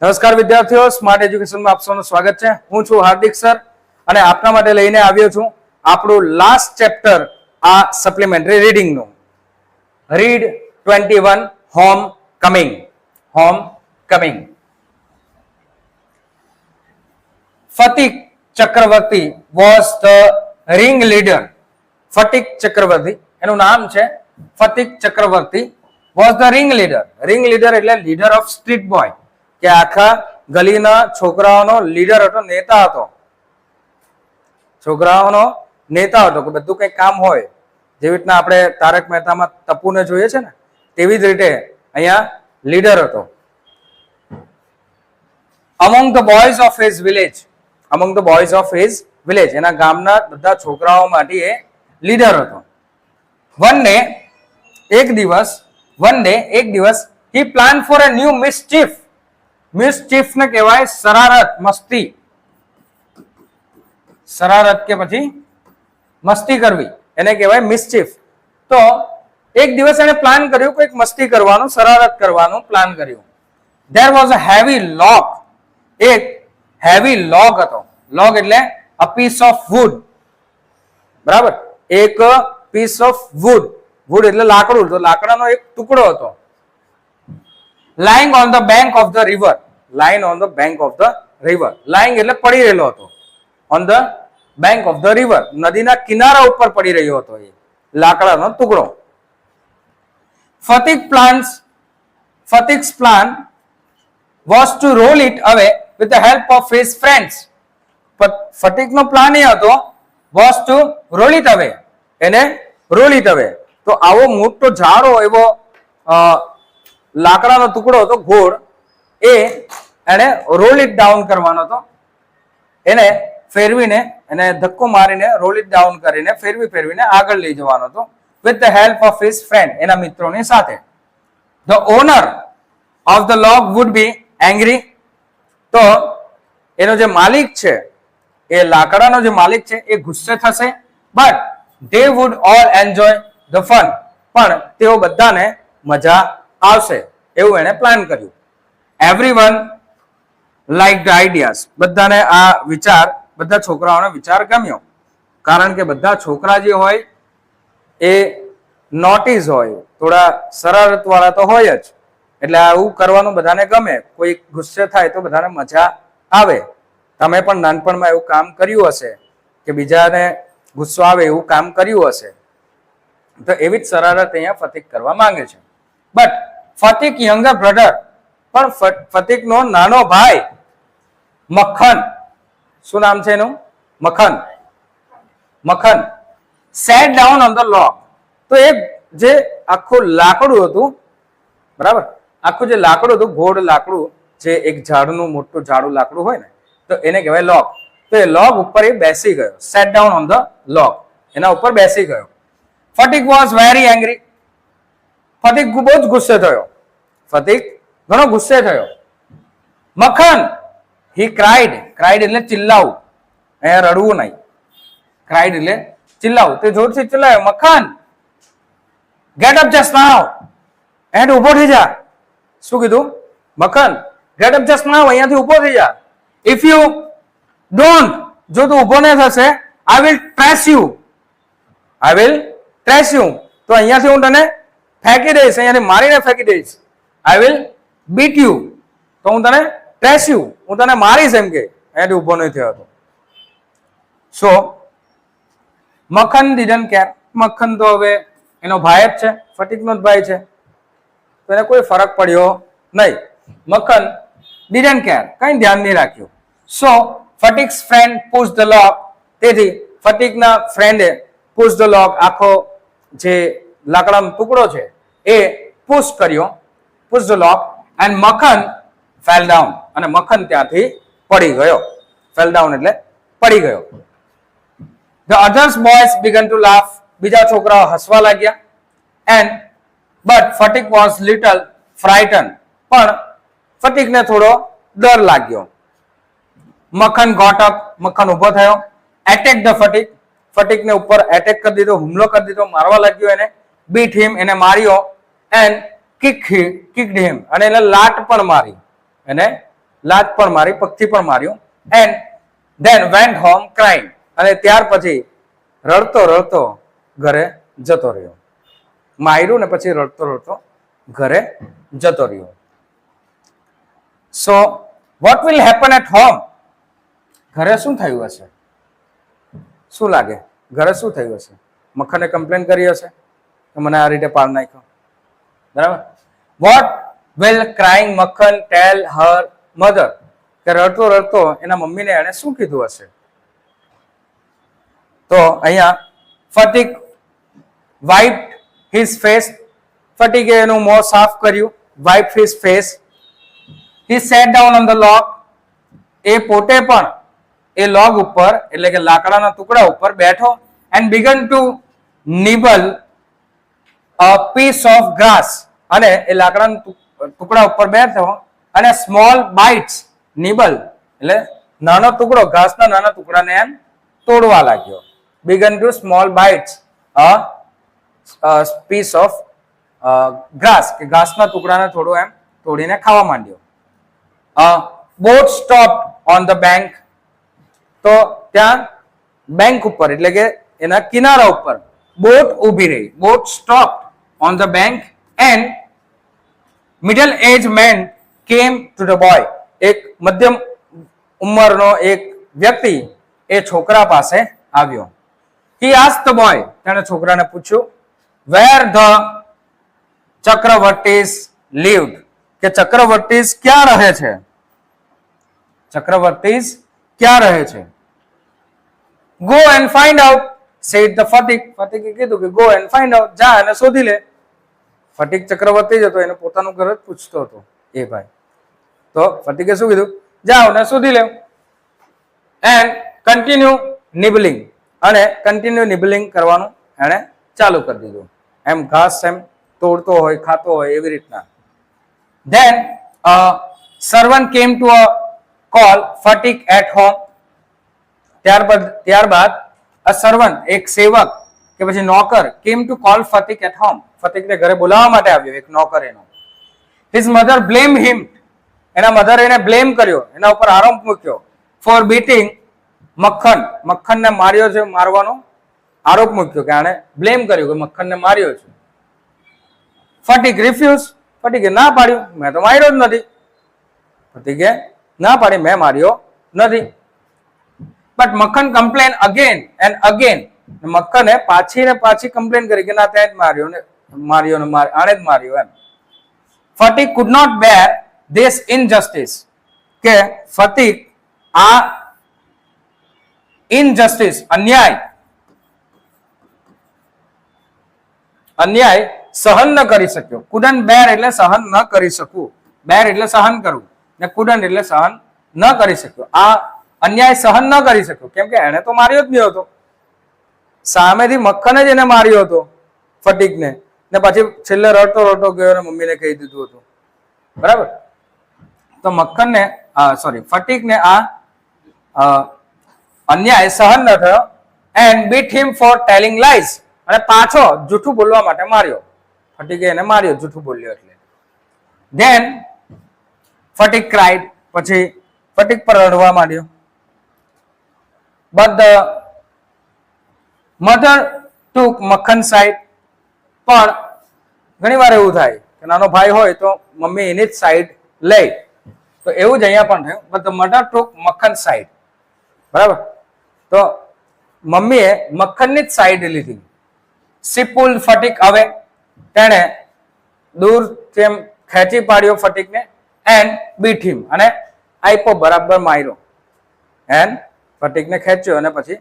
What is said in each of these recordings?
નમસ્કાર વિદ્યાર્થીઓ, સ્માર્ટ એજ્યુકેશનમાં આપ સૌનું સ્વાગત છે. હું છું હાર્દિક સર અને આપના માટે લઈને આવ્યો છું આપણું લાસ્ટ ચેપ્ટર આ સપ્લિમેન્ટરી રીડિંગનું. Read 21 home coming. Home coming. Phatik Chakravarti was the ring leader. Phatik Chakravarti એનું નામ છે Phatik Chakravarti was the ring leader. Ring leader એટલે લીડર ઓફ સ્ટ્રીટ બોય, કે આખા ગલીના છોકરાઓનો લીડર હતો, નેતા હતો. છોકરાઓનો નેતા હતો કે બધું કઈ કામ હોય, જેવી રીતના આપણે તારક મહેતામાં તપુને જોઈએ છે ને, તેવી જ રીતે અહીંયા લીડર હતો. Among the boys of his village. Among the boys of his village, એના ગામના બધા છોકરાઓ માટે એ લીડર હતો. વન ડે એક દિવસ he planned for a new mischief. મિસચીફ ને કહેવાય શરારત, મસ્તી. શરારત કે પછી મસ્તી કરવી એને કહેવાય મિસચીફ. તો એક દિવસ એને પ્લાન કર્યું, કોઈક મસ્તી કરવાનું, શરારત કરવાનું પ્લાન કર્યું. there was a heavy log. એક હેવી લોગ હતો. લોગ એટલે a piece of wood. બરાબર, એક piece of wood. wood એટલે લાકડું, તો લાકડાનો એક ટુકડો હતો. lying on the bank of the river. lying on the bank of the river. lying એટલે પડી રહેલો હતો. on the bank of the river, નદીના કિનારા ઉપર પડી રહ્યો હતો એ લાકડાનો ટુકડો. Fatik's plan was to roll it away with the help of his friends. ફતિકનો પ્લાન એ હતો was to roll it away, એને roll it away. તો આવો મોટો ઝાડો એવો લાકડાનો ટુકડો હતો, ઘોડ, એને રોલ ઇટ ડાઉન કરવાનો હતો. એને ફેરવીને, એને ધક્કો મારીને રોલ ઇટ ડાઉન કરીને ફેરવીને આગળ લઈ જવાનો હતો. With the help of his friend, એના મિત્રોની સાથે. The owner of the log would be angry. તો એનો જે માલિક છે, એ લાકડાનો જે માલિક છે એ ગુસ્સે થશે. But they would all enjoy the fun. પણ તેઓ બધાને મજા આવશે એવું એને પ્લાન કર્યું. Everyone like the ideas. બધાને આ વિચાર, બધા છોકરાઓને વિચાર ગમ્યો. કારણ કે બધા છોકરા જે હોય એ નોટીસ હોય, થોડા શરારત વાળા તો હોય જ, એટલે આવું કરવાનું બધાને ગમે. કોઈ ગુસ્સે થાય તો બધાને મજા આવે. તમે પણ નાનપણમાં એવું કામ કર્યું હશે કે બીજાને ગુસ્સો આવે એવું કામ કર્યું હશે. તો એવી જ શરારત અહીંયા ફતિક કરવા માંગે છે. બટ ફતિક યંગર બ્રધર, પણ ફતિકનો નાનો ભાઈ મક્ખન, શું નામ છે એનું? Makhan. Sat down on the log. તો એ જે આખું લાકડું હતું, બરાબર, આખું જે લાકડું હતું, ઘોડ લાકડું, જે એક ઝાડનું મોટું ઝાડું લાકડું હોય ને, તો એને કહેવાય લોગ. તો એ લોગ ઉપર એ બેસી ગયો. Set down on the log, એના ઉપર બેસી ગયો. ફતિક વોઝ વેરી એંગ્રી. ફતિક બહુ જ ગુસ્સે થયો. ફતિક ઘણો ગુસ્સે થયો. મક્ખન, હી ક્રાઇડ. ક્રાઇડ એટલે ચિલ્લાવું, અહીંયા રડવું નહીં. ક્રાઇડ એટલે ચિલ્લાવું. તે જોરથી ચિલ્લાયો, Makhan get up just now. And ઉભો થઈ જા. શું કીધું? Makhan get up just now, અહીંયાથી ઉભો થઈ જા. ઇફ યુ ડોન્ટ, જો તું ઉભો નહીં થશે, I will trace you. I will trace you. તો અહીંયાથી હું તને ફેંકી દઈશ, અહીંયાથી મારીને ફેંકી દઈશ. I will bit you. તો હું તને ટ્રેસ યુ, હું તને મારીશ, એમ કે અહીંયાથી ઉભો નહીં થયો હતો. સો મક્ખન ડીડન્ટ કેર. મક્ખન તો હવે એનો ભાઈ જ છે, ફતિકનો જ ભાઈ છે, તો એને કોઈ ફરક પડ્યો નહીં. મક્ખન ડીડન્ટ કેર, કઈ ધ્યાન નહીં રાખ્યું. સો ફતિક્સ ફ્રેન્ડ પુશ ધ લોગ. તેથી ફતિકના ફ્રેન્ડે પુશ ધ લોગ, આખો જે લાકડાનો ટુકડો છે એ પુશ કર્યો, push the log, and Makhan fell down. અને મક્ખન ત્યાંથી પડી ગયો. ફેલ ડાઉન એટલે પડી ગયો. The others boys began to laugh. બીજા છોકરાઓ હસવા લાગ્યા. And but Fatik was little frightened. પણ ફતિકને થોડો ડર લાગ્યો. મક્ખન got up. મક્ખન ઉભો થયો. Attack the Fatik. ફતિકને ઉપર એટેક કરી દીધો, હુમલો કરી દીધો, મારવા લાગ્યો એને. beat him, એને માર્યો. And kicked him, અને એને લાત પણ મારી, એને લાત પણ મારી, પગથી પણ માર્યું. And then went home crying, અને ત્યાર પછી રડતો રડતો ઘરે જતો રહ્યો. માર્યું ને પછી રડતો રડતો ઘરે જતો રહ્યો. So what will happen at home? ઘરે શું થયું હશે? શું લાગે ઘરે શું થયું હશે? મક્ખને કમ્પ્લેન કરી હશે કે મને આ રીતે પાડ નાખ્યો, બરાબર. What will crying Makhan tell her mother? કે રડતો રડતો એના મમ્મીને એને શું કીધું હશે? તો અહીંયા ફટીક વાઇપ્ડ હિઝ ફેસ, ફટીકે એનું મોં સાફ કર્યું. Wipe his face. He sat down on the log, એ પોતે પણ એ લોગ ઉપર એટલે કે લાકડાના ટુકડા ઉપર બેઠો. And began to nibble a piece of grass, અને એ લાકડાના ટુકડા ઉપર બેઠો અને સ્મોલ બાઇટ્સ, નિબલ એટલે નાનો ટુકડો, ઘાસના નાના ટુકડાને એમ તોડવા લાગ્યો. Began to small bites a piece of grass, કે ઘાસના ટુકડાને થોડું એમ તોડીને ખાવા માંડ્યો. Boat stop on the bank, તો ત્યાં બેંક ઉપર એટલે કે એના કિનારા ઉપર બોટ ઊભી રહી. Boat stop on the bank and middle age man came to the boy, એક મધ્યમ ઉંમરનો એક વ્યક્તિ એ છોકરા પાસે આવ્યો. હી આસ્ક્ડ ધ બોય, તેણે છોકરાને પૂછ્યું, વેર ધ ચક્રવર્તીસ લીવ્ડ, કે ચક્રવર્તીસ ક્યાં રહે છે? ચક્રવર્તીસ ક્યાં રહે છે? Go and find out said the Phatik, ફટીકે કીધું કે ગો એન્ડ ફાઇન્ડ આઉટ, જા અને શોધી લે. ફટીક ચક્રવર્તી જ હતો, એને પોતાનું ઘર જ પૂછતો હતો એ ભાઈ. તો ફટીકે શું કીધું? જાઓ ને શોધી લે. એન્ડ કન્ટિન્યુ નિબલિંગ, અને કન્ટિન્યુ નિબલિંગ કરવાનું એને ચાલુ કરી દીધું. એમ ઘાસ એમ તોડતો હોય, ખાતો હોય એવી રીતના. Then servant came to a call Phatik at home, ત્યારબાદ અ સર્વન્ટ એક સેવક કે પછી નોકર came to call Phatik at home, ફટીકને ઘરે બોલાવવા માટે આવ્યો એક નોકર એનો. હિઝ મધર બ્લેમ હિમ, એના મધર એને બ્લેમ કર્યો, એના ઉપર આરોપ મૂક્યો. ફોર બીટિંગ મક્ખન, મક્ખનને માર્યો છે, મારવાનો આરોપ મૂક્યો, કે આને બ્લેમ કર્યું કે મક્ખનને માર્યો છે. ફટીક રિફ્યુઝ, ફટીકે ના પાડ્યું, મેં તો માર્યો જ નથી. ફટીકે ના પાડી, મેં માર્યો નથી. But Makhan complain again and again, મક્ખને પાછી ને પાછી કમ્પ્લેન કરી કે ના તે જ માર્યો ને આણે જ માર્યો એમ. Phatik could not bear this injustice, કે ફટીક આ ઇનજસ્ટિસ અન્યાય સહન ન કરી શક્યો. કુડન બેર એટલે સહન ન કરી શકવું, બેર એટલે સહન કરવું, ને કુડન એટલે સહન ન કરી શક્યો. આ અન્યાય સહન ન કરી શક્યો, કેમ કે એને તો માર્યો જ નહીં હતો. સામેથી મક્ખને જ એને માર્યો હતો ફટીકને, ને પછી છેલ્લે રડતો રડતો ગયો અને મમ્મીને કહી દીધું હતું, બરાબર. તો મક્ખનને ફટીકને આ અન્યાય સહન ન થયો. And bit him four telling lies, અને પાછો જૂઠું બોલવા માટે માર્યો. ફટીકે એને માર્યો જૂઠું બોલ્યો એટલે. ધેન ફટીક ક્રાઇડ, પછી ફટીક પર રડવા માંડ્યો. But the mother took Makhan side, પણ ઘણી વાર એવું થાય કે નાનો ભાઈ હોય તો મમ્મી એની જ સાઈડ લે, તો એવું જ અહીંયા પણ થયું. But the mother took Makhan side, બરાબર. તો મમ્મીએ મક્ખનની જ સાઈડ લીધી. શી પુલ્ડ ફટીક અવે, તેણે દૂરથી એમ ખેંચી પાડ્યો ફટીકને. એન્ડ બીટ હિમ, અને આપ્યો બરાબર માર્યો. એન્ડ ફટીકને ખેંચ્યો અને પછી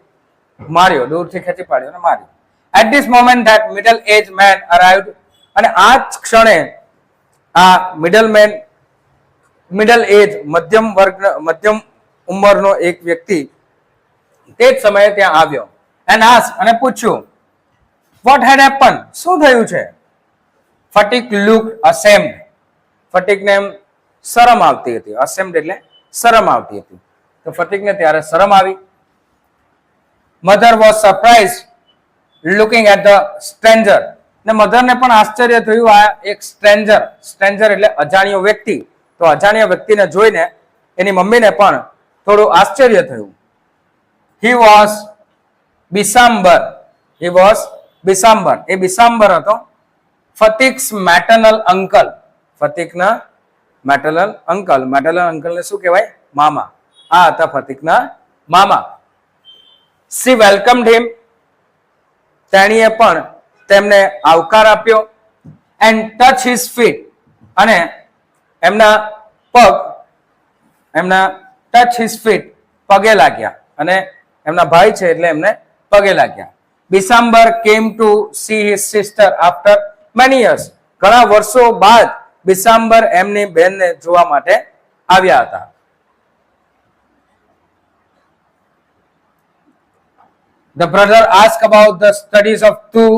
માર્યો, દૂરથી ખેંચી પાડ્યો અને માર્યો. At this moment that middle age man arrived, અને આ જ ક્ષણે આ મિડલ એજ મધ્યમ ઉંમરનો એક વ્યક્તિ તે જ સમયે ત્યાં આવ્યો. એન્ડ આસ્ક્ડ, અને પૂછ્યું, વોટ હેડ હેપન, શું થયું છે? ફટીક લુક્ડ અશેમ્ડ, ફટીકને એમ શરમ આવતી હતી. અશેમ્ડ એટલે શરમ આવતી હતી. તો ફટીકને ત્યારે શરમ આવી. Mother was surprise looking at the stranger, ને મધરને પણ આશ્ચર્ય થયું આ એક સ્ટ્રેન્જર એટલે અજાણ્યો વ્યક્તિ. તો અજાણ્યા વ્યક્તિને જોઈને એની મમ્મીને પણ થોડું આશ્ચર્ય થયું. He was બિસામ્બર. He was બિસામ્બર. એ બિસામ્બર હતો ફતિક્સ મેટર્નલ અંકલ. ફતિકના મેટર્નલ અંકલ. મેટર્નલ અંકલને શું કહેવાય? મામા. આ હતા ફતિકના મામા. She welcomed him. તેણીએ પણ તેમને આવકાર આપ્યો. And touch his feet. અને એમના ટચ હિઝ ફીટ, પગે લાગ્યા. અને એમના ભાઈ છે એટલે એમને પગે લાગ્યા. Bishamber came to see his sister after many years. ઘણા વર્ષો બાદ બિસામ્બર એમની બહેનને જોવા માટે આવ્યા હતા. The brother asked about the studies of two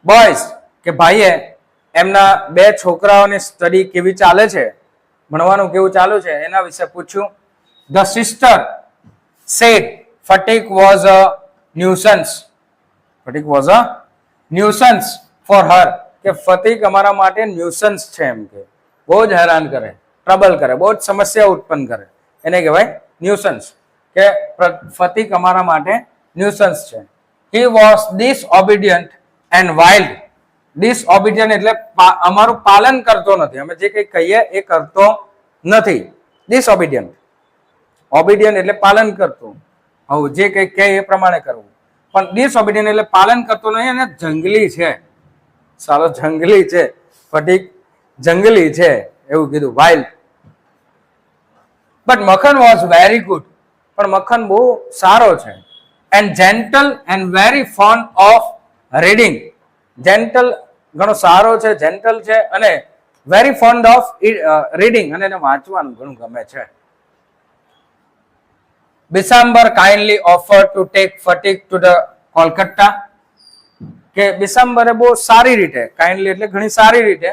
boys. કે ભાઈએ એમના બે છોકરાઓની સ્ટડી કેવી ચાલે છે, ભણવાનું કેવું ચાલુ છે એના વિશે પૂછ્યું. The sister said fatigue was a nuisance. Fatigue was a nuisance for her. કે ફતિક અમારા માટે ન્યુસન્સ છે, એમ કે બહુ જ હેરાન કરે, ટ્રબલ કરે, બહુ જ સમસ્યા ઉત્પન્ન કરે, એને કહેવાય ન્યુસન્સ. કે ફતિક અમારા માટે ન્યુસન્સ છે. He was disobedient and wild. ડિસઓબિડિયન્ટ એટલે અમારું પાલન કરતો નથી, અમે જે કંઈ કહીએ એ કરતો નથી. ડિસઓબિડિયન્ટ. ઓબિડિયન્ટ એટલે પાલન કરતું, હવે જે કંઈ કહે એ પ્રમાણે કરવું. પણ ડિસઓબિડિયન્ટ એટલે પાલન કરતો નહીં અને જંગલી છે. સાલો જંગલી છે, ફટીક જંગલી છે એવું કીધું, wild. But Makhan was very good. પણ મખન બહુ સારો છે. And gentle and very fond of reading. Gentle ઘણો સારો છે, જેન્ટલ છે અને વેરી ફોન્ડ ઓફ રીડિંગ, અને એને વાંચવાનું ઘણું ગમે છે. Bishamber kindly offer to take Phatik to the Kolkata. કે બિસામ્બરે બહુ સારી રીતે, કાઇન્ડલી એટલે ઘણી સારી રીતે,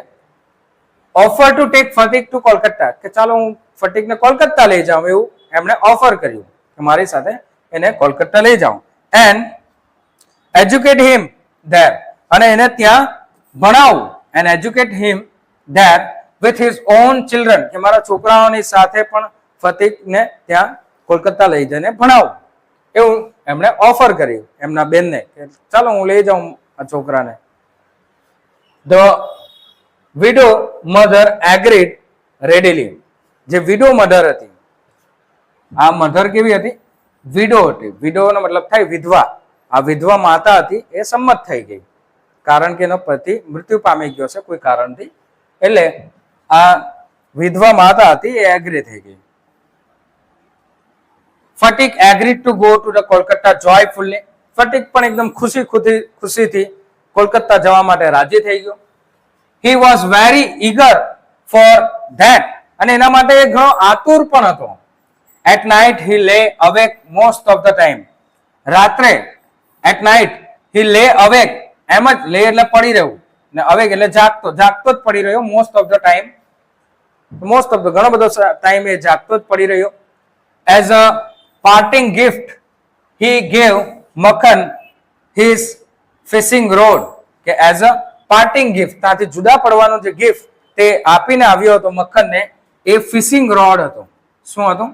offer to take Phatik to Kolkata, કે ચાલો હું ફટીકને કોલકાતા લઈ જાઉં એવું એમણે ઓફર કર્યું કે મારી સાથે એને કોલકાતા લઈ જાઉં. And educate him there. અને એને ત્યાં ભણાવું. And educate him there with his own children. કે મારા છોકરાઓની સાથે પણ ફતીકને ત્યાં કોલકાતા લઈ જઈને ભણાવું એવું એમણે ઓફર કર્યું એમના બેનને કે ચાલો હું લઈ જાઉં આ છોકરાને. The widow mother agreed readily. જે વિડો મધર હતી, આ મધર કેવી હતી? વિડો હતી. વિડોનો મતલબ થાય વિધવા. આ વિધવા માતા હતી એ સંમત થઈ ગઈ, કારણ કે એનો પતિ મૃત્યુ પામી ગયો છે કોઈ કારણથી, એટલે આ વિધવા માતા હતી એ એગ્રી થઈ ગઈ. Phatik agreed to go to the Kolkata joyfully. ફટીક પણ એકદમ ખુશીથી કોલકાતા જવા માટે રાજી થઈ ગયો. He was very eager for that. અને એના માટે એ ઘણો આતુર પણ હતો. એટ નાઇટ હી લે awake most of the time. રાત્રે એટ નાઇટ હી લે અવેક. એમ જ લે એટલે પડી રહેવું, ને અવેક એટલે જાગતો જ પડી રહ્યો. Most of the time, most of the ઘણો બધો ટાઈમ એ જાગતો જ પડી રહ્યો. As a parting gift he gave Makhan his fishing rod. કે એઝ અ પાર્ટિંગ ગિફ્ટ, ત્યાંથી જુદા પડવાનો જે ગિફ્ટ તે આપીને આવ્યો હતો મખનને, એ ફિશિંગ રોડ હતો. શું હતું?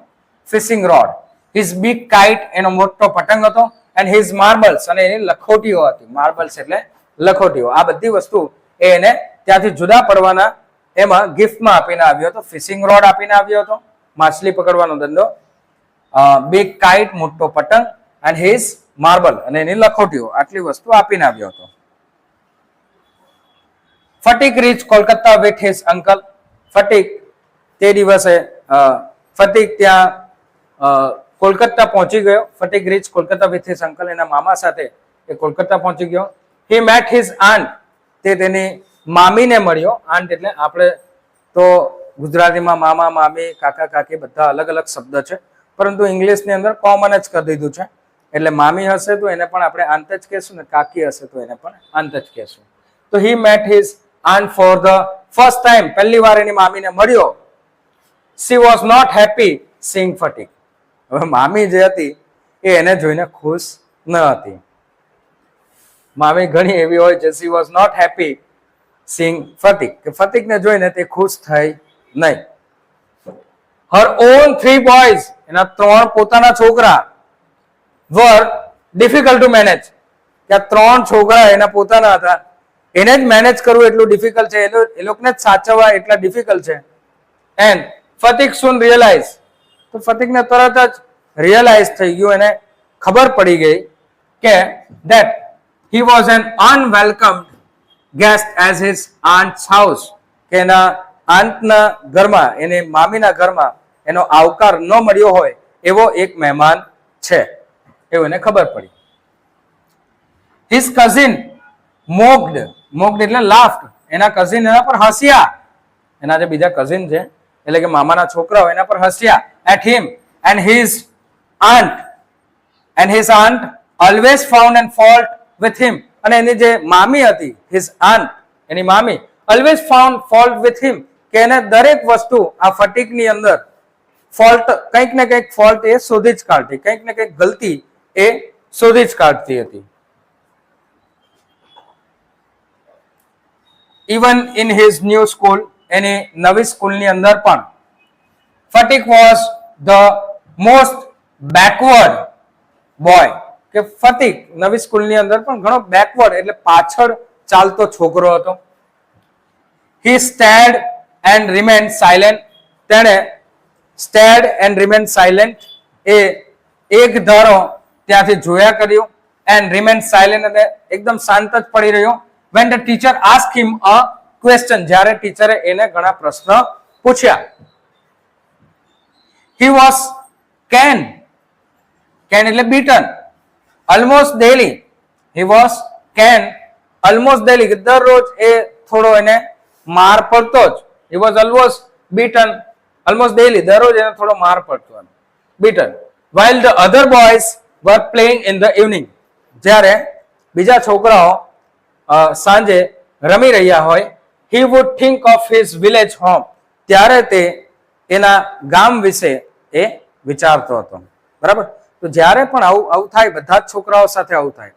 Fishing rod. His big kite, એનો મોટો પતંગ હતો. એન્ડ હિઝ માર્બલ્સ, અને એની લખોટીઓ હતી. માર્બલ્સ એટલે લખોટીઓ. આ બધી વસ્તુ એ એને ત્યાંથી જુદા પડવાના એમાં ગિફ્ટમાં આપીને આવ્યો હતો. ફિશિંગ રોડ આપીને આવ્યો હતો, માછલી પકડવાનો ધંધો. બિગ કાઇટ, મોટો પતંગ, એન્ડ હિઝ માર્બલ, અને એની લખોટીઓ, આટલી વસ્તુ આપીને આવ્યો હતો. Phatik reach Kolkata with his uncle. Phatik તે દિવસે ફટીક ત્યાં કોલકાતા પહોંચી ગયો. Phatik reach Kolkata with his uncle. એના મામા સાથે એ કોલકાતા પહોંચી ગયો. He met his aunt. તે તેની મામીને મળ્યો. આન્ટ એટલે આપણે તો ગુજરાતીમાં મામા, મામી, કાકા, કાકી બધા અલગ અલગ શબ્દ છે, પરંતુ ઇંગ્લિશની અંદર કોમન જ કરી દીધું છે. એટલે મામી હશે તો એને પણ આપણે આંત જ કહેશું, ને કાકી હશે તો એને પણ આંત જ કહેશું. તો he met his aunt for the first time. પહેલી વાર એની મામીને મળ્યો. She was not happy seeing Phatik. હવે મામી જે હતી એ એને જોઈને ખુશ ન હતી. મામી ઘણી એવી હોય છે. She was not happy seeing Phatik. કે ફટીકને જોઈને તે ખુશ થઈ નહીં. her own 3 boys, એના 3 પોતાના છોકરા were difficult to manage. કે આ 3 છોકરા એના પોતાના હતા, એને જ મેનેજ કરવું એટલું ડિફિકલ્ટ છે, એ લોકોને જ સાચવવા એટલા ડિફિકલ્ટ છે. એન્ડ ફતિક soon realized, તો ફતિકને તરત જ રિયલાઇઝ થઈ ગયું, એને ખબર પડી ગઈ કે that he was an unwelcomed guest as his aunt's house, કે એના આંટના ઘરમાં, એને મામીના ઘરમાં એનો આવકાર ન મળ્યો હોય એવો એક મહેમાન છે, એવું એને ખબર પડી. his cousin mocked એટલે laughed, એના કઝિન એના પર હસ્યા, એના જે બીજા કઝિન છે એટલે કે મામાના છોકરાઓ એના પર હસ્યા at him, and his aunt always found an fault with him, અને એની જે મામી હતી, his aunt, એની મામી always found fault with him, કે એને દરેક વસ્તુ આ ફટીકની અંદર ફોલ્ટ, કંઈક ને કંઈક ફોલ્ટ એ શોધી જ કાઢતી, કંઈક ને કંઈક ગલતી એ શોધી જ કાઢતી હતી. even in his new school, એની નવી સ્કૂલની અંદર પણ fatigue was the most backward boy, કે ફતીક નવી સ્કૂલની અંદર પણ ઘણો બેકવર્ડ એટલે પાછળ ચાલતો છોકરો હતો. he stared and remained silent, તેણે stared and remained silent, એ એક ધારો ત્યાંથી જોયા કર્યું, and remained silent, અને એકદમ શાંત જ પડી રહ્યો. when the teacher asked him a question, જ્યારે ટીચરે એને ઘણા પ્રશ્ન પૂછ્યા. he was canned એટલે beaten almost daily, he was canned almost daily, કે દરરોજ એ થોડો એને માર પડતો જ. he was always beaten almost daily, દરરોજ એને થોડો માર પડતો, beaten. while the other boys were playing in the evening, જ્યારે બીજા છોકરાઓ સાંજે રમી રહ્યા હોય, he would think of his village home, ત્યારે તે એના ગામ વિશે એ વિચારતો હતો. બરાબર, તો જ્યારે પણ આવું થાય, બધા જ છોકરાઓ સાથે આવું થાય,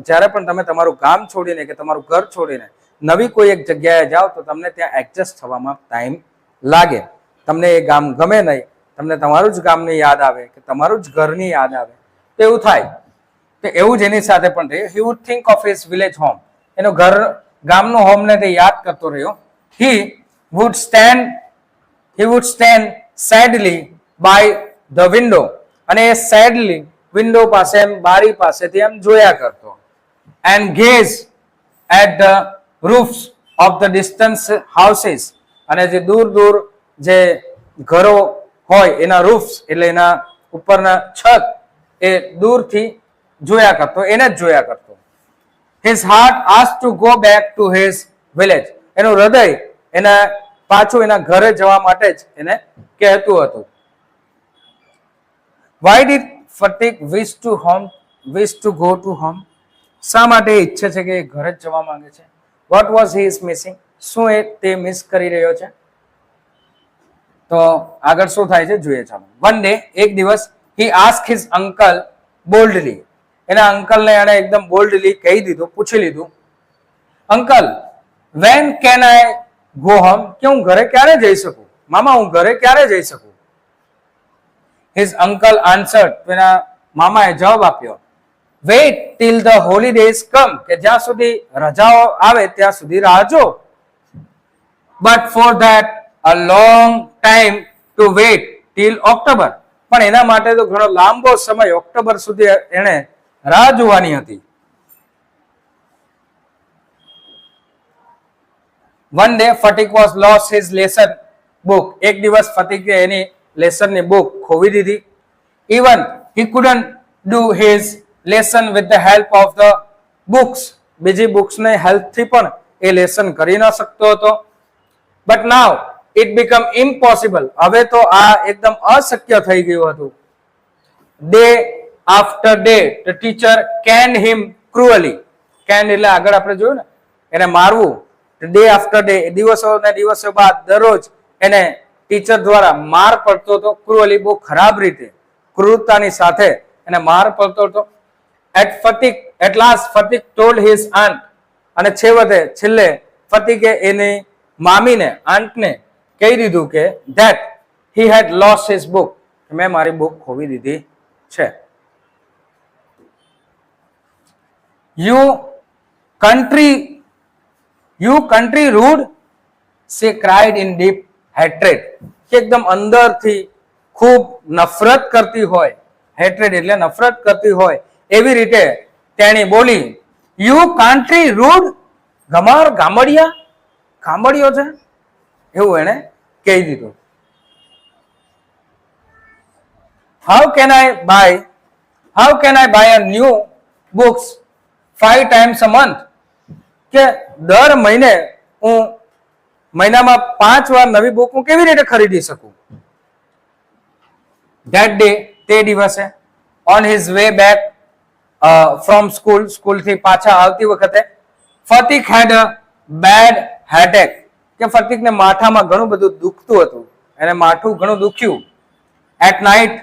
જ્યારે પણ તમે તમારું ગામ છોડીને કે તમારું ઘર છોડીને નવી કોઈ એક જગ્યાએ જાઓ તો તમને ત્યાં એડજસ્ટ થવામાં ટાઈમ લાગે, તમને એ ગામ ગમે નહીં, તમને તમારું જ ગામની યાદ આવે કે તમારું જ ઘરની યાદ આવે, તો એવું થાય. તો એવું જ એની સાથે પણ થયું. he would think of his village home, એનો ઘર ગામનો હોમને તે યાદ કરતો રહ્યો. he would stand sadly by the window, અને એ sadly વિન્ડો પાસે, એમ બારી પાસેથી એમ જોયા કરતો. and gaze at the roofs of the distant houses, અને જે દૂર દૂર જે ઘરો હોય એના roofs એટલે એના ઉપરના છત એ દૂરથી જોયા કરતો, એને જ જોયા કરતો. his heart asked to go back to his village, એનું હૃદય એના પાછું એના ઘરે જવા માટે જ એને કહેતું હતું. why did Fatik wish to go to home? શા માટે ઈચ્છે છે કે એ ઘરે જ જવા માંગે છે? what was he is missing? શું એ તે મિસ કરી રહ્યો છે? તો આગળ શું થાય છે જોઈએ ચાલો. one day, એક દિવસ, he asked his uncle boldly, એના અંકલને એને એકદમ બોલ્ડલી કહી દીધું, પૂછી લીધું, uncle when can I go home? કે હું ઘરે ક્યારે જઈ શકું? મામા હું ઘરે ક્યારે જઈ શકું? his uncle answered, એના મામાએ જવાબ આપ્યો, wait till the holidays come, કે જ્યાં સુધી રજાઓ આવે ત્યાં સુધી રાહ જો. but for that a long time to wait till October, પણ એના માટે તો ઘણો લાંબો સમય ઓક્ટોબર સુધી એને રાહ જોવાની હતી. one day Fatik was lost his lesson book, એક દિવસ ફતીકે એની લેસનની બુક ખોવી દીધી. even he couldn't do his lesson with the help of the books, બીજી બુક્સને હેલ્પથી પણ એ લેસન કરી ન શકતો હતો. but now it became impossible, હવે તો આ એકદમ અશક્ય થઈ ગયું હતું. day after day the teacher canned him cruelly, canned એટલે આગળ આપણે જોયું ને એને મારવું. day after day, દિવસો ને દિવસો બાદ દરરોજ એને ટીચર દ્વારા માર પડતો હતો. cruelly બહુ ખરાબ રીતે, ક્રૂરતાની સાથે એને માર પડતો હતો. at last Fatik told his aunt, અને છેલ્લે ફતીકે એની મામીને, આંટને કહી દીધું કે that he had lost his book. મેં મારી બુક ખોવી દીધી છે. You country rude, she cried in deep hatred. એકદમ અંદરથી ખૂબ નફરત કરતી હોય, હેટ્રેડ એટલે નફરત કરતી હોય એવી રીતે તેણી બોલી, યુ કાન્ટ્રી રૂડ, ગામડિયો છે એવું એને કહી દીધું. How can I buy a new books 5 times a month? કે દર મહિને હું મહિનામાં 5 વાર નવી બુક હું કેવી રીતે ખરીદી શકું? That day, તે દિવસે, on his way back from school થી પાછા આવતી વખતે, ફતિક had a bad headache. કે ફતિકને માથામાં ઘણું બધું દુખતું હતું, એને માથું ઘણું દુખ્યું. At night,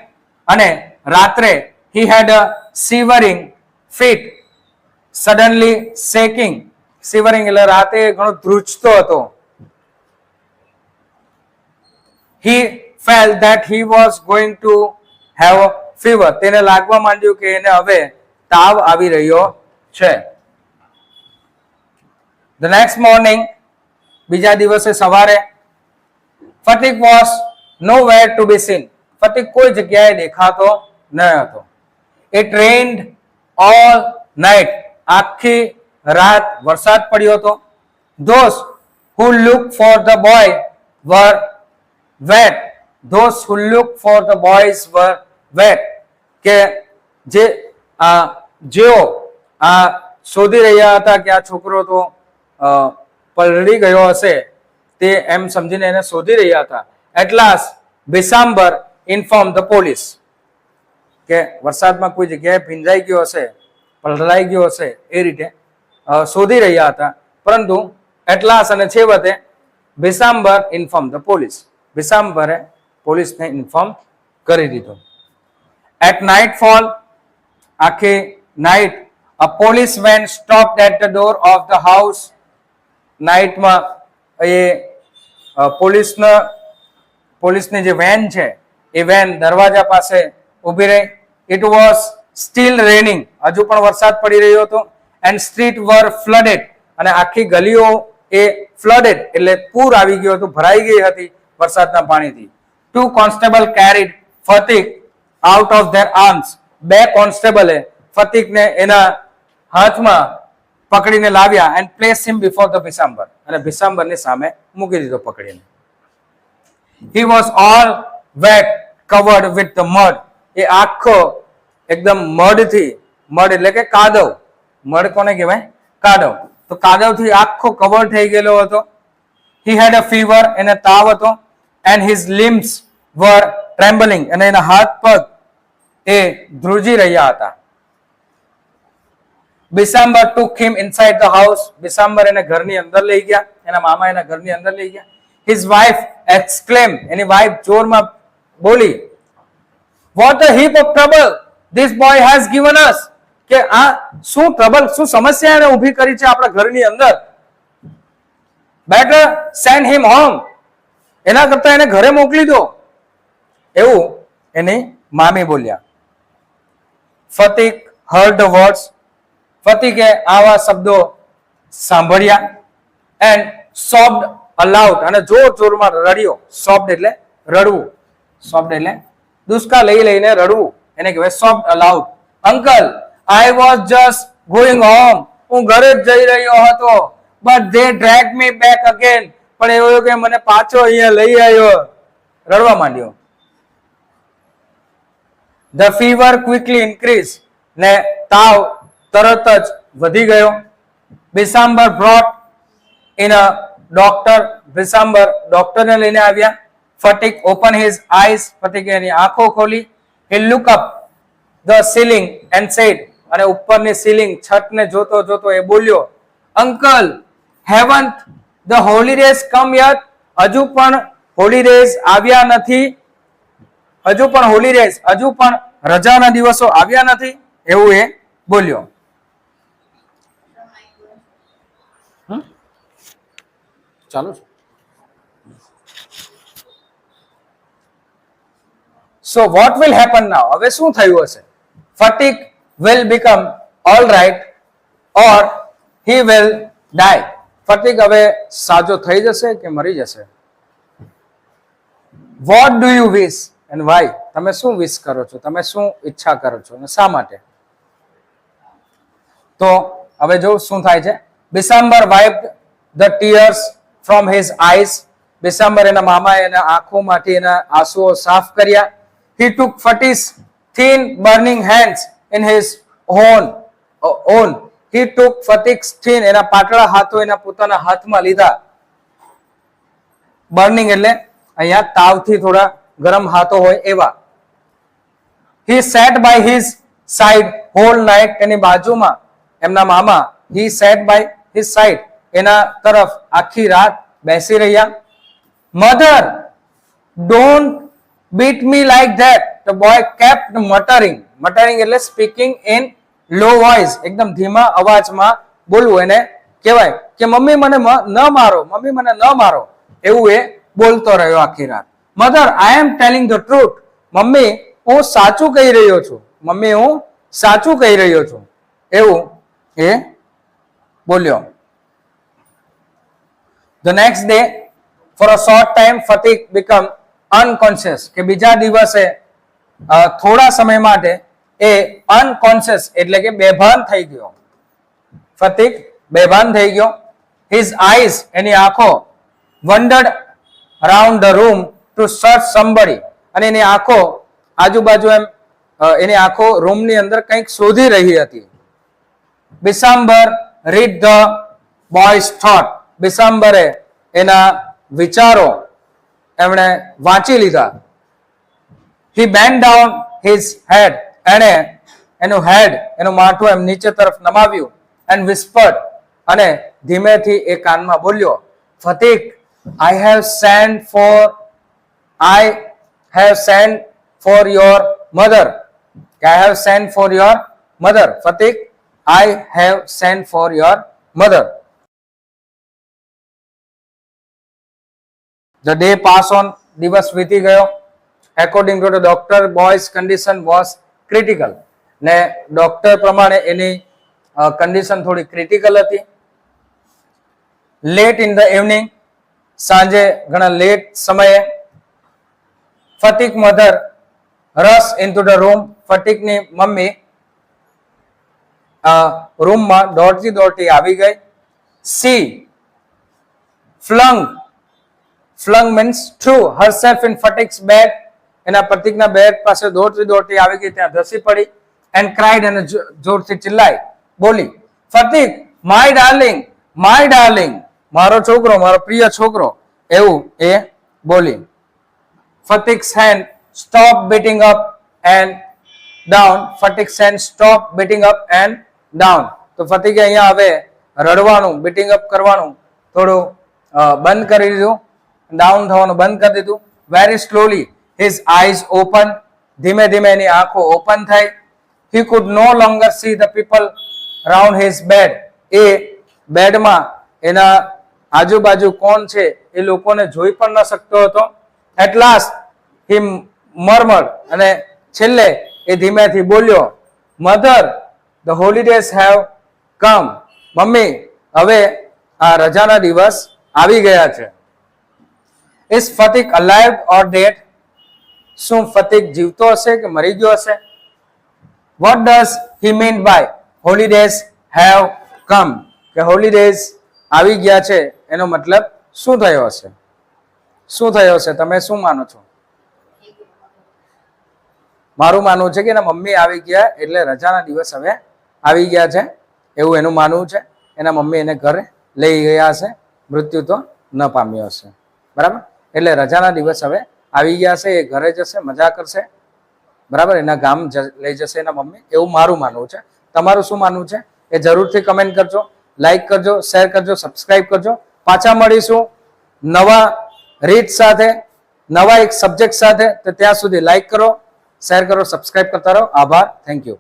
અને રાત્રે, he had a shivering fit, suddenly shaking. shivering એટલે રાતે ઘણો ધ્રુજતો હતો. He felt that he was going to have a fever. તેને લાગવા માંડ્યું કે એને હવે તાવ આવી રહ્યો છે. The next morning, બીજા દિવસે સવારે, ફતિક was nowhere to be seen. ફતિક કોઈ જગ્યાએ દેખાતો ન હતો. It rained all night. આખી રાત વરસાદ પડ્યો હતો. Those who looked for the boy were wet. Those who looked for the boys were wet. કે જેઓ શોધી રહ્યા હતા કે આ છોકરો તો પલળી ગયો હશે, તે એમ સમજીને એને શોધી રહ્યા હતા. At last, Bisambar informed the police. કે વરસાદમાં કોઈ જગ્યાએ ભીંજાઈ ગયો હશે, પલળાઈ ગયો હશે એ રીતે શોધી રહ્યા હતા. પરંતુ એટલાસ અને છેવટે બિસામ્બર ઇન્ફોર્મ ધ પોલીસ. બિસામ્બરે પોલીસને ઇન્ફોર્મ કરી દીધું. એટ નાઇટફોલ, આખી night, a police van stopped at the door of the house. નાઇટમાં એ પોલીસની જે વેન છે એ વેન દરવાજા પાસે ઊભી રહી. ઇટ વોઝ સ્ટીલ રેનિંગ, હજુ પણ વરસાદ પડી રહ્યો હતો. એન્ડ સ્ટ્રીટ વર ફ્લડેડ, અને આખી ગલીઓ એ ફ્લડેડ એટલે પૂર આવી ગયું હતું, ભરાઈ ગઈ હતી વરસાદના પાણીથી. 2 constable carried Phatik out of their arms. 2 કોન્સ્ટેબલે ફતિકને એના હાથમાં પકડીને લાવ્યા. And place him before the Bishamber, અને બિસામ્બરની સામે મૂકી દીધો પકડીને. He was all wet, covered with the mud. એ આખો એકદમ મડથી, મડ એટલે કે કાદવ, મડ કોને કહેવાય? કાદવ. તો કાદવથી આખો કવર થઈ ગયેલો હતો. He had a fever, એને તાવ હતો. And his limbs were trembling, અને એના હાથ પગ એ ધ્રુજી રહ્યા હતા. Bisambar took him inside the house. Bisambar એને ઘરની અંદર લઈ ગયા, એના મામા એના ઘરની અંદર લઈ ગયા. His wife exclaimed, એની વાઇફ જોરમાં બોલી, what a heap of trouble this boy has given us. કે આ શું ટ્રબલ, શું સમસ્યા એને ઊભી કરી છે આપણા ઘરની અંદર. better send him home. એના કરતા એને ઘરે મોકલી દો, એવું એની મામી બોલ્યા. ફતિક heard the words. ફતિકે આવા શબ્દો સાંભળ્યા. and sobbed aloud, અને જોર જોરમાં રડ્યો. sobbed એટલે રડવું, sobbed એટલે દુષ્કા લઈ લઈને રડવું, એને કહેવાય sobbed aloud. uncle, I was just going home. હું ઘરે જ જઈ રહ્યો હતો. but they dragged me back again. પણ એવું કે મને પાછો અહીંયા લઈ આવ્યો. રડવા માંડ્યો. The fever quickly increased. ને તાવ તરત જ વધી ગયો. Bisambar brought in a doctor. Bisambar ડોક્ટરને લઈને આવ્યા. Fatik opened his eyes. ફતિકે એની આંખો ખોલી. He looked up the ceiling and said, અને ઉપરની સીલિંગ, છતને જોતો જોતો એ બોલ્યો, uncle, haven't the holidays come yet? હજુ પણ હોલિડેઝ આવ્યા નથી? હજુ પણ હોલિડેઝ, હજુ પણ રજાના દિવસો આવ્યા નથી? એવું એ બોલ્યો. ચાલો. So what will happen now? હવે શું થયું હશે? Phatik will become all right or he will die. Phatik હવે સાજો થઈ જશે કે મરી જશે? What do you wish and why? તમે શું વિશ કરો છો? તમે શું ઈચ્છા કરો છો અને શા માટે? તો હવે જો શું થાય છે. Bishamber wiped the tears from his eyes. Bishamber એના મામા એના આંખોમાંથી એના આંસુઓ સાફ કર્યા. He took Fati's thin burning hands in his own. He took Fati's thin, એના પાતળા હાથો એના પોતાના હાથમાં લીધા. બર્નિંગ એટલે અહીંયા તાવથી થોડા ગરમ હાથો હોય એવા. He sat by his side whole night. એની બાજુમાં એમના મામા he sat by his side એના તરફ આખી રાત બેસી રહ્યા. Mother, don't beat me like that. The boy kept muttering. Muttering એટલે speaking in low voice. એકદમ ધીમા અવાજમાં બોલવું એને કહેવાય કે મમ્મી મને ન મારો, મમ્મી મને ન મારો, એવું એ બોલતો રહ્યો આખી રાત. Mother, I am telling the truth. Mummy હું સાચું કહી રહ્યો છું, મમ્મી હું સાચું કહી રહ્યો છું, એવું એ બોલ્યો. The next day, for a short time, Fatik become unconscious. કે બીજા દિવસે થોડા સમય માટે એ unconscious એટલે કે બેભાન થઈ ગયો. ફતિક બેભાન થઈ ગયો. His eyes એની આંખો wandered around the room to search somebody. અને એની આંખો આજુબાજુ એમ એની આંખો રૂમની અંદર કંઈક શોધી રહી હતી. બિસામ્બર read the boy's thought. બિસામ્બરે એના વિચારો એમણે વાંચી લીધા. He bent down his head. એણે એનું હેડ એનું માથું એમ નીચે તરફ નમાવ્યું. and whispered અને ધીમેથી એ કાનમાં બોલ્યો, ફતિક, I have sent for your mother. I have sent for your mother. ફતિક, I have sent for your mother. The day passed on. દિવસ વીતી ગયો. According to the doctor, boy's condition was critical. ને doctor પ્રમાણે એની condition થોડી critical હતી. Late in the evening, સાંજે ઘણા લેટ સમયે, Phatik mother rush into the room. ફતિકની મમ્મી રૂમમાં દોડતી દોડતી આવી ગઈ. She flung means threw herself in Fatik's bed. એના પ્રતિકના બેડ પાસે દોડતી દોડતી આવી ગઈ, ત્યાં ધસી પડી. and cried અને જોરથી ચિલ્લાઈ, બોલી, ફતિક, my darling, મારો છોકરો, મારો પ્રિય છોકરો, એવું એ બોલી. Fatik's hand stopped beating up and down. Fatik's hand stopped beating up and down. તો ફતિકે અહીંયા હવે રડવાનું, બીટિંગ અપ કરવાનું થોડું બંધ કરી દીધું, ડાઉન થવાનું બંધ કરી દીધું. Very slowly his eyes opened. ધીમે ધીમે એની આંખો ઓપન થઈ. He could no longer see the people around his bed. એ બેડમાં એના આજુબાજુ કોણ છે એ લોકોને જોઈ પણ ન શકતો હતો. At last he murmured અને છેલ્લે એ ધીમેથી બોલ્યો, Mother, the holidays have come. Mummy, હવે આ રજાના દિવસ આવી ગયા છે. Is Fatik alive or dead? શું ફતિક જીવતો હશે કે મરી ગયો હશે? What does he mean by holidays have come? કે holidays આવી ગયા છે એનો મતલબ શું થયો હશે? શું થયો હશે? તમે શું માનો છો? મારું માનવું છે કે એના મમ્મી આવી ગયા એટલે રજાના દિવસ હવે આવી ગયા છે, એવું એનું માનવું છે. એના મમ્મી એને ઘરે લઈ ગયા હશે, મૃત્યુ તો ન પામ્યો હશે. બરાબર? એટલે રજાના દિવસ હવે આવી ગયા છે, એ ઘરે જશે, મજા કરશે. બરાબર? એના ગામ લઈ જશે એના મમ્મી, એવું મારું માનવું છે. તમારું શું માનવું છે એ જરૂરથી કમેન્ટ કરજો, લાઈક કરજો, શેર કરજો, સબસ્ક્રાઇબ કરજો. પાછા મળીશું નવા રીત સાથે, નવા એક સબ્જેક્ટ સાથે. તો ત્યાં સુધી લાઈક કરો, શેર કરો, સબસ્ક્રાઇબ કરતા રહો. આભાર. Thank you.